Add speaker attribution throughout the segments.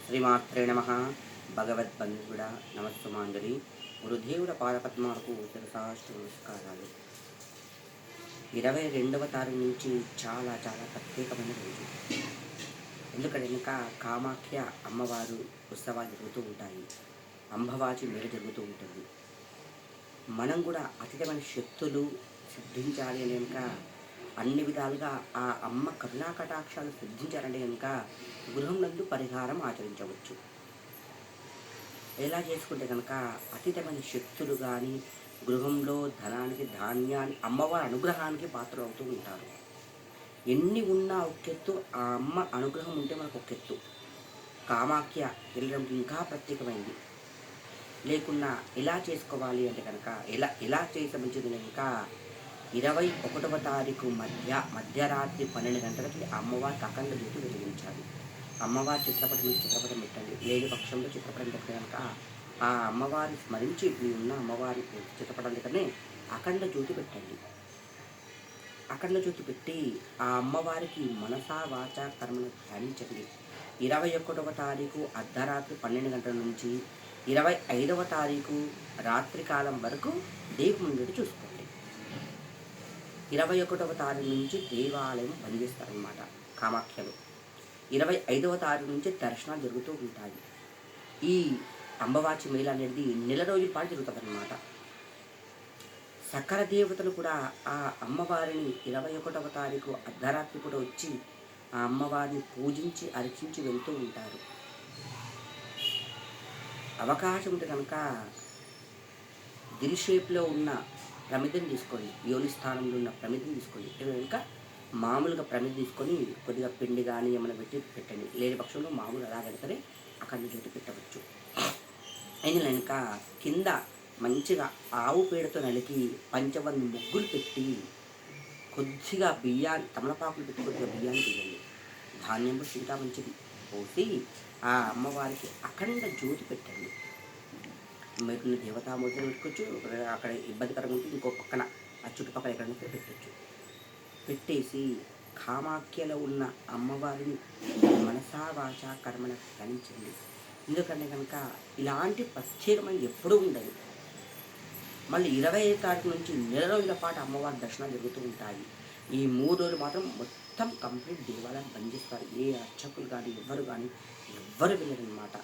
Speaker 1: శ్రీమాత్రే నమ. భగవద్బంధువుడ నమస్సుమాంజలి. గురుదేవుల పాదపద్మాలకు శిరసాష్టు నమస్కారాలు. 22వ తారీఖు నుంచి చాలా చాలా ప్రత్యేకమైన రోజు. ఎందుకంటే ఇంకా కామాఖ్య అమ్మవారు ఉత్సవాలు జరుగుతూ ఉంటాయి, అంబవాచి మేర జరుగుతూ ఉంటుంది. మనం కూడా అతీతమైన శక్తులు సిద్ధించాలి అని కనుక అన్ని విధాలుగా ఆ అమ్మ కరుణా కటాక్షాలు సిద్ధించాలంటే కనుక గృహం నందు పరిహారం ఆచరించవచ్చు. ఎలా చేసుకుంటే కనుక అతీతమైన శక్తులు కానీ గృహంలో ధనానికి ధాన్యాన్ని అమ్మవారి అనుగ్రహానికి పాత్రలు అవుతూ ఉంటారు. ఎన్ని ఉన్నా ఒకెత్తు, ఆ అమ్మ అనుగ్రహం ఉంటే మనకు ఒకెత్తు. కామాఖ్య వెళ్ళడం ఇంకా ప్రత్యేకమైంది. లేకున్నా ఎలా చేసుకోవాలి అంటే కనుక ఎలా చేసే మంచిది కనుక 21వ తారీఖు మధ్యరాత్రి 12 గంటలకి అమ్మవారికి అఖండ జ్యోతి వెలిగించాలి. అమ్మవారి చిత్రపటం పెట్టండి. లేని పక్షంలో చిత్రపటం పెట్టిన కనుక ఆ అమ్మవారిని స్మరించి మీ ఉన్న అమ్మవారి చిత్రపటం దగ్గరనే అఖండ జ్యోతి పెట్టండి. అఖండ జ్యోతి పెట్టి ఆ అమ్మవారికి మనసా వాచా కర్మను ధ్యానించండి. 21వ తారీఖు అర్ధరాత్రి 12 గంటల నుంచి 25వ తారీఖు రాత్రి కాలం వరకు దీపం ఉండేది చూసుకోండి. 21వ తారీఖు నుంచి దేవాలయం బంద్ చేస్తారనమాట కామాఖ్యలో. 25వ తారీఖు నుంచి దర్శనాలు జరుగుతూ ఉంటాయి. ఈ అంబవాచి మేళ అనేది నెల రోజుల పాటు జరుగుతుంది అన్నమాట. సకల దేవతలు కూడా ఆ అమ్మవారిని 21వ తారీఖు అర్ధరాత్రి కూడా వచ్చి ఆ అమ్మవారిని పూజించి అర్చించి వెళ్తూ ఉంటారు. అవకాశం ఉంటే కనుక దిల్ షేప్లో ఉన్న ప్రమిదం తీసుకోండి. యోని స్థానంలో ఉన్న ప్రమిదం తీసుకోండి. ఇంకా మామూలుగా ప్రమిద తీసుకొని కొద్దిగా పిండి కానీ ఏమైనా పెట్టండి. లేని పక్షంలో మామూలు అలా పెడితే అక్కడి నుంచి పెట్టవచ్చు. అయిన ఇంకా కింద మంచిగా ఆవు పేడతో నలికి 5 ముగ్గులు పెట్టి కొద్దిగా బియ్యాన్ని తమలపాకులు పెట్టి కొద్దిగా బియ్యాన్ని తీయండి. ధాన్యం ఇంకా మంచిది పోసి ఆ అమ్మవారికి అఖండ జ్యోతి పెట్టండి. మీరు దేవతామూర్తిని పెట్టుకోవచ్చు. అక్కడ ఇబ్బందికరంగా ఉంటే ఇంకో పక్కన ఆ చుట్టుపక్కల ఎక్కడైనా పెట్టచ్చు. పెట్టేసి కామాఖ్యలో ఉన్న అమ్మవారిని మనసా వాచా కర్మణ ధ్యానించండి. ఎందుకంటే కనుక ఇలాంటి ప్రత్యేకమైన ఎప్పుడూ ఉండదు. మళ్ళీ 25వ తారీఖు నుంచి నెల రోజుల పాటు అమ్మవారి దర్శనాలు జరుగుతూ ఉంటాయి. ఈ 3 రోజులు మాత్రం మొత్తం కంప్లీట్ దేవాలయం బంద్ చేస్తారు. ఏ అర్చకులు కానీ ఎవ్వరు వెళ్ళరన్నమాట.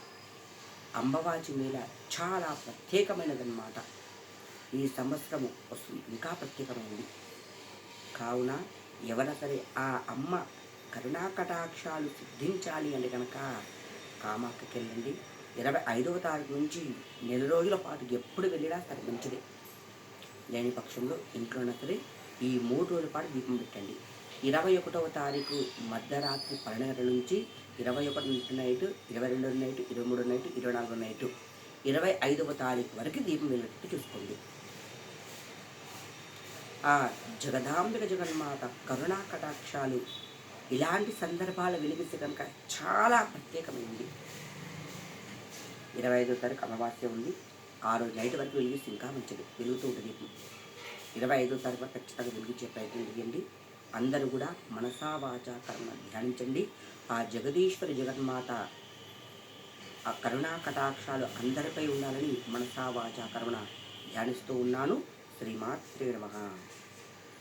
Speaker 1: అంబవాచి మేళ చాలా ప్రత్యేకమైనదన్నమాట. ఈ సంవత్సరము వస్తుంది ఇంకా ప్రత్యేకమైనది. కావున ఎవరైనా సరే ఆ అమ్మ కరుణా కటాక్షాలు సిద్ధించాలి అంటే కనుక కామాఖ్యకి వెళ్ళండి. 25వ తారీఖు నుంచి నెల రోజుల పాటు ఎప్పుడు వెళ్ళినా సరే మంచిదే. లేని పక్షంలో ఇంట్లోనే సరే ఈ 3 రోజుల పాటు దీపం పెట్టండి. 21వ తారీఖు మధ్యరాత్రి 12 గంటల నుంచి 21 నైట్, 22 నైట్, 23 నైట్, 24 నైట్, 25వ తారీఖు వరకు దీపం వెళ్ళేటట్టు చూసుకోండి. ఆ జగదాంబిక జగన్మాత కరుణా కటాక్షాలు ఇలాంటి సందర్భాలు వెలిగిస్తే కనుక చాలా ప్రత్యేకమైంది. 25వ తారీఖు అమావాస్య ఉంది. ఆ రోజు నైట్ వరకు వెలిగిస్తే ఇంకా మంచిది, వెలుగుతూ ఉంటుంది దీపం. 25వ తారీఖు వరకు ఖచ్చితంగా వెలిగించే ప్రయత్నం చేయండి. అందరూ కూడా మనసా వాచా కర్మ ధ్యానించండి. ఆ జగదీశ్వరి జగన్మాత ఆ కరుణా కటాక్షాలు అందరిపై ఉండాలని మనసా వాచా కర్మణ ధ్యానిస్తూ ఉన్నాను. శ్రీమాత్రే నమః.